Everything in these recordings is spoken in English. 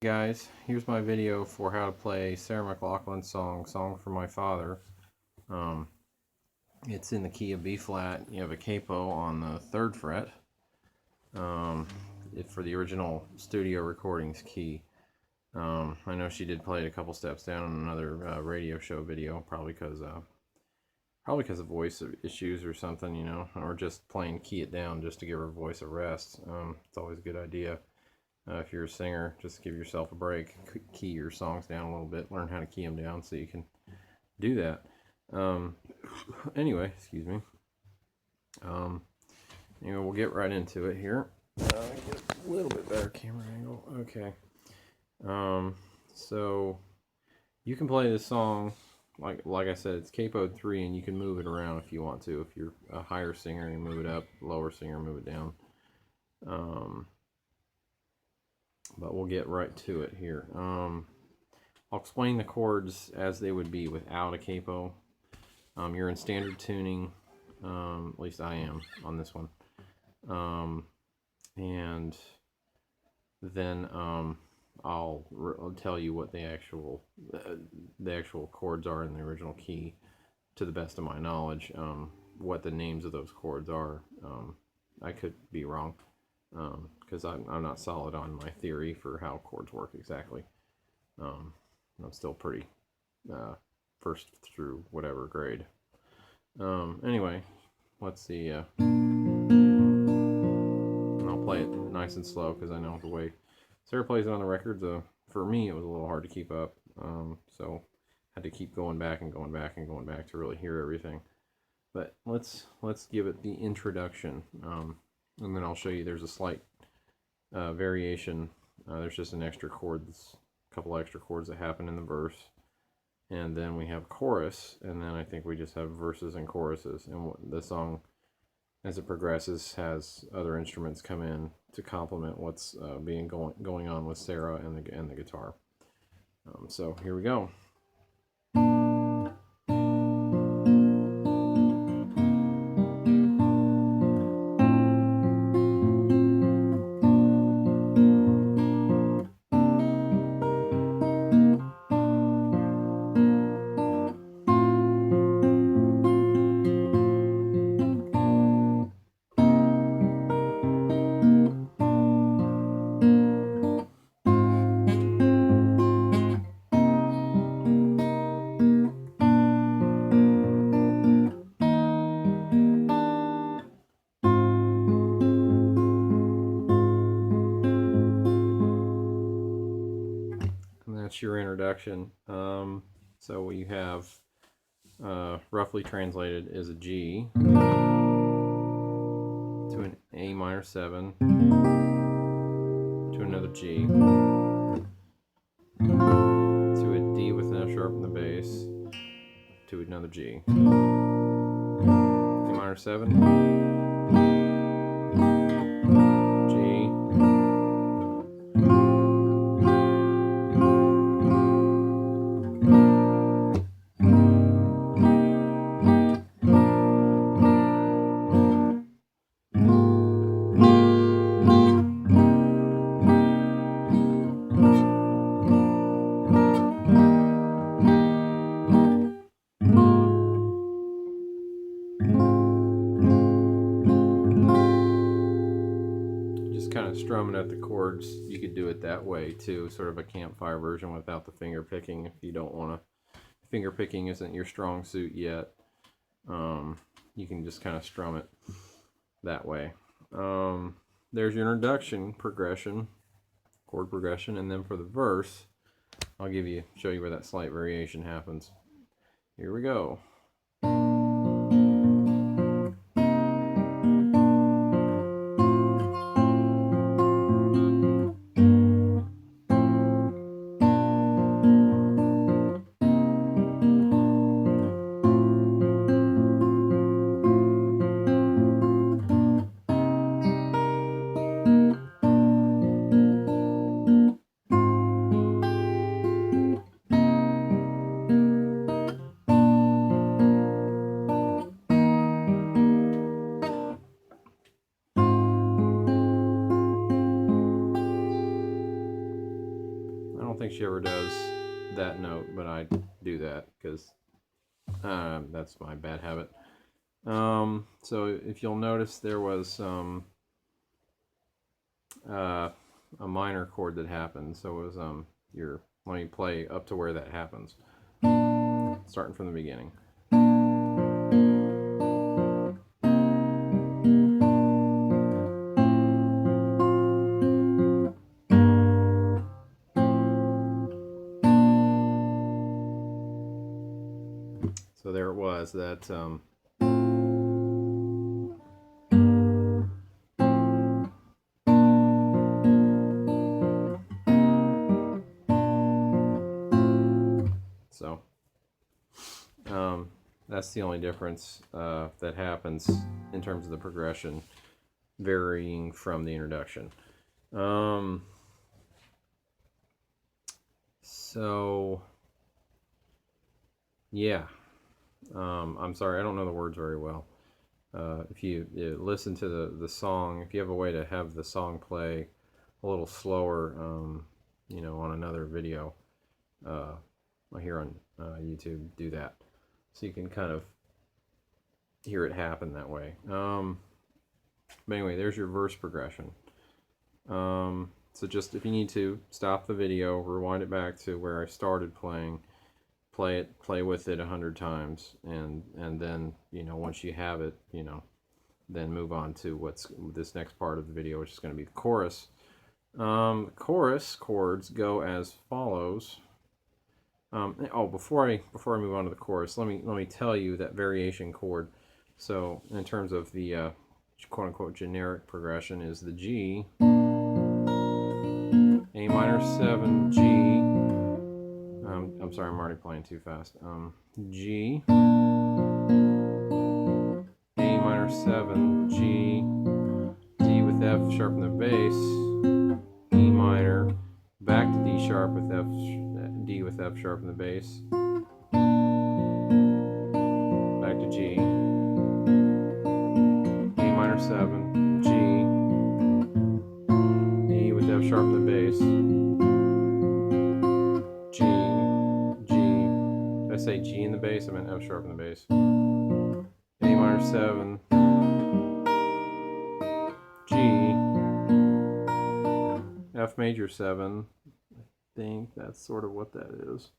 Guys, here's my video for how to play Sarah McLachlan's Song for My Father. Um, it's in the key of B flat. You have a capo on the 3rd fret for the original studio recordings key. I know she did play it a couple steps down in another radio show video, probably because of voice issues or something, or just plain key it down just to give her voice a rest. It's always a good idea. If you're a singer, just give yourself a break, key your songs down a little bit, learn how to key them down so you can do that. Anyway, excuse me. We'll get right into it here. Get a little bit better camera angle. Okay. So you can play this song, like I said, it's capoed 3, and you can move it around if you want to. If you're a higher singer, you move it up, lower singer, move it down. But we'll get right to it here. I'll explain the chords as they would be without a capo. You're in standard tuning, at least I am on this one. And then I'll tell you what the actual chords are in the original key, to the best of my knowledge. What the names of those chords are, I could be wrong. Because I'm not solid on my theory for how chords work exactly. I'm still pretty first through whatever grade. Anyway, let's see. And I'll play it nice and slow because I know the way Sarah plays it on the records. For me, it was a little hard to keep up. So had to keep going back and going back and going back to really hear everything. But let's give it the introduction. And then I'll show you there's a slight variation. There's just an extra chords, a couple extra chords that happen in the verse. And then we have chorus, and then I think we just have verses and choruses. And the song, as it progresses, has other instruments come in to complement what's going on with Sarah and the guitar. So here we go. That's your introduction. So what you have, roughly translated, is a G to an A minor 7 to another G to a D with an F sharp in the bass to another G. A minor 7, G, kind of strumming at the chords. You could do it that way too, sort of a campfire version without the finger picking if you don't want to. Finger picking isn't your strong suit yet. You can just kind of strum it that way. There's your introduction progression, chord progression, and then for the verse, I'll show you where that slight variation happens. Here we go. don't think she ever does that note, but I do that because that's my bad habit. So if you'll notice, there was a minor chord that happened. So it was let me play up to where that happens, starting from the beginning. So there it was, that so that's the only difference that happens in terms of the progression, varying from the introduction. So yeah, I'm sorry, I don't know the words very well. If you listen to the song, if you have a way to have the song play a little slower, you know, on another video here on YouTube, do that, so you can kind of hear it happen that way. But anyway, there's your verse progression. So just, if you need to, stop the video, rewind it back to where I started playing, play with it 100 times, and then, you know, once you have it, you know, then move on to what's this next part of the video, which is going to be the chorus. Chorus chords go as follows. Before I move on to the chorus, let me tell you that variation chord. So in terms of the quote unquote generic progression, is the G, A minor 7, G. I'm sorry, I'm already playing too fast. G, A minor 7, G, D with F sharp in the bass, E minor, back to D sharp with F, D with F sharp in the bass, back to G, A minor 7, G, D with F sharp in the bass, G, did I say G in the bass? I meant F sharp in the bass, A minor 7, G, F major 7, I think that's sort of what that is,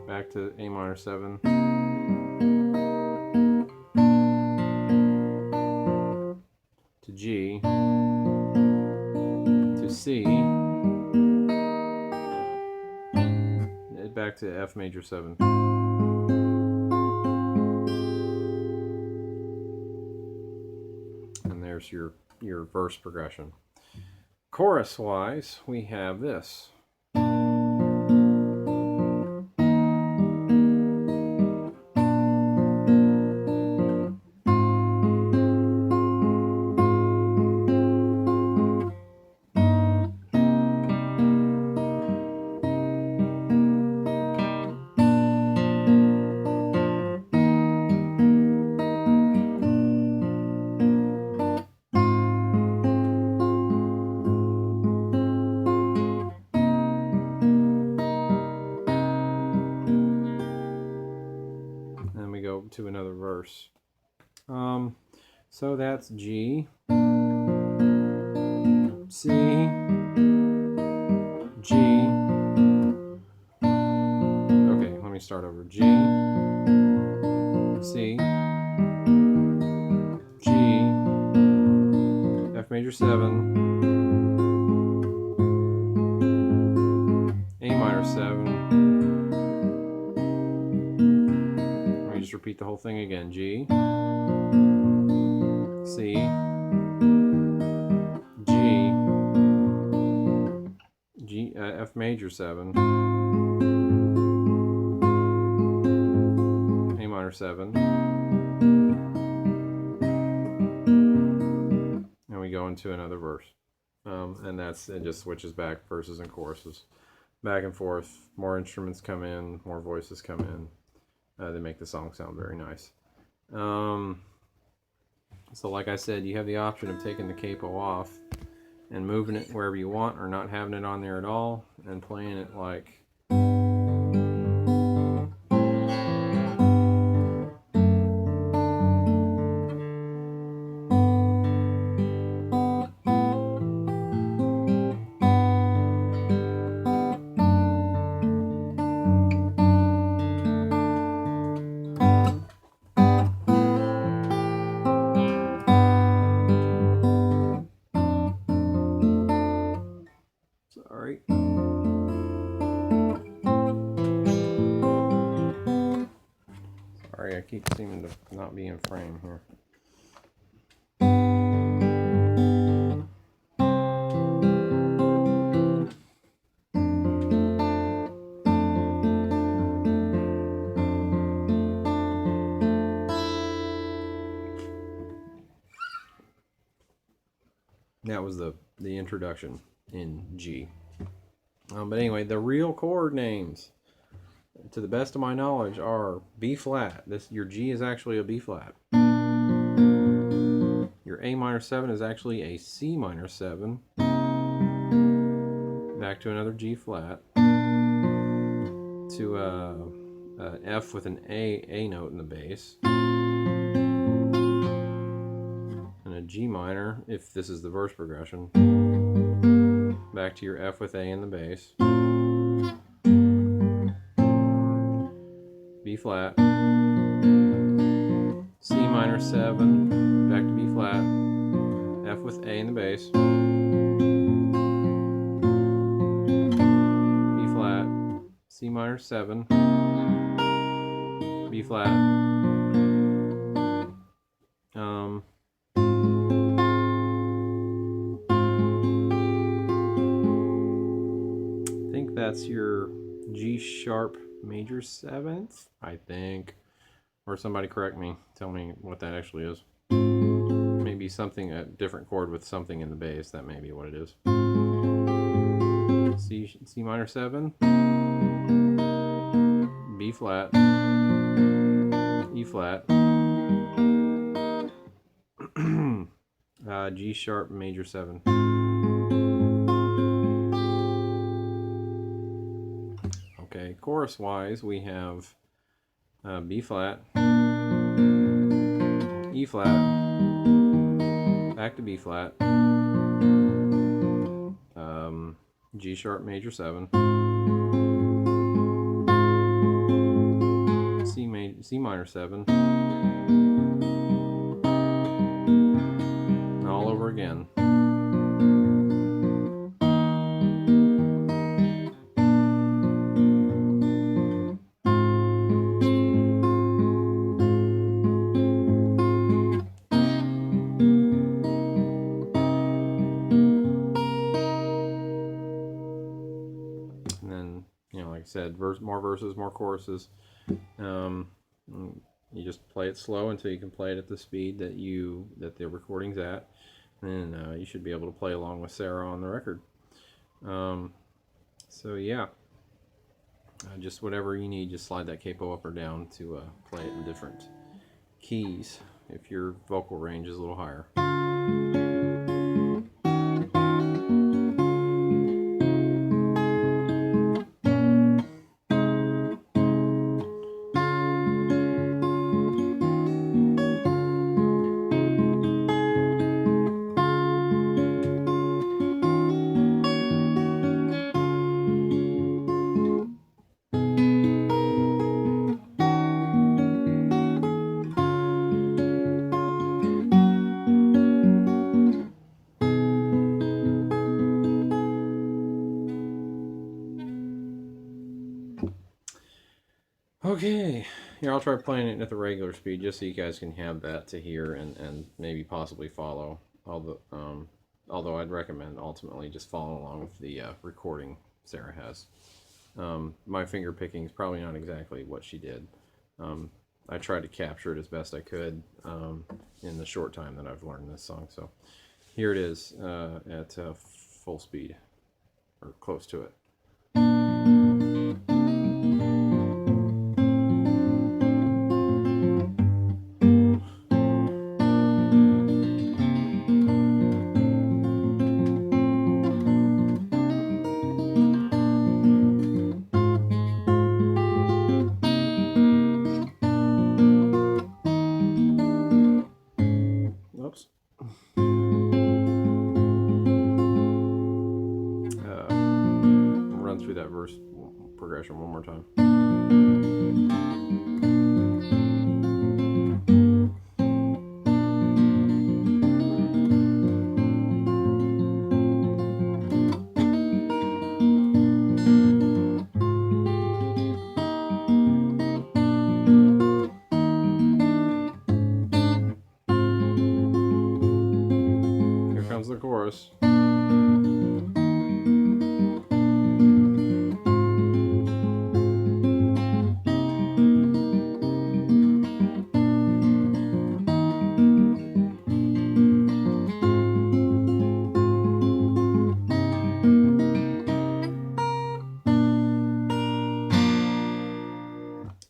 back to A minor 7, to G, to C, back to F major 7. And there's your verse progression. Chorus wise, we have this. To another verse. So that's G, C, G. Okay, let me start over. G, C, G, F major 7, A minor 7. Just repeat the whole thing again. G, C, G, F major 7, A minor 7, and we go into another verse. And it just switches back, verses and choruses, back and forth. More instruments come in, more voices come in. They make the song sound very nice. So like I said, you have the option of taking the capo off and moving it wherever you want, or not having it on there at all and playing it like sorry. Sorry, I keep seeming to not be in frame here. That was the introduction in G. But anyway, the real chord names, to the best of my knowledge, are B flat. Your G is actually a B flat. Your A minor 7 is actually a C minor 7. Back to another G flat. To an F with an A note in the bass. And a G minor, if this is the verse progression. Back to your F with A in the bass. B flat. C minor 7. Back to B flat. F with A in the bass. B flat. C minor 7. B flat. I think that's your G sharp major 7th, I think. Or somebody correct me, tell me what that actually is. Maybe something, a different chord with something in the bass, that may be what it is. C minor 7, B flat, E flat, G sharp major 7. Okay, chorus wise we have B flat, E flat, back to B flat, G sharp major 7, C minor 7, and all over again. And then, like I said, more verses, more choruses. You just play it slow until you can play it at the speed that the recording's at, and you should be able to play along with Sarah on the record. So yeah, just whatever you need, just slide that capo up or down to play it in different keys if your vocal range is a little higher. Okay, here I'll try playing it at the regular speed just so you guys can have that to hear and maybe possibly follow. Although I'd recommend ultimately just following along with the recording Sarah has. My finger picking is probably not exactly what she did. I tried to capture it as best I could in the short time that I've learned this song. So here it is at full speed, or close to it. through that verse progression one more time. Here comes the chorus.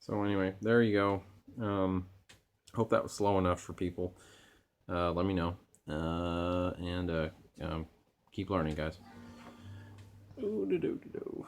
So anyway, there you go. Hope that was slow enough for people. Let me know. And keep learning, guys. Ooh, do do do do.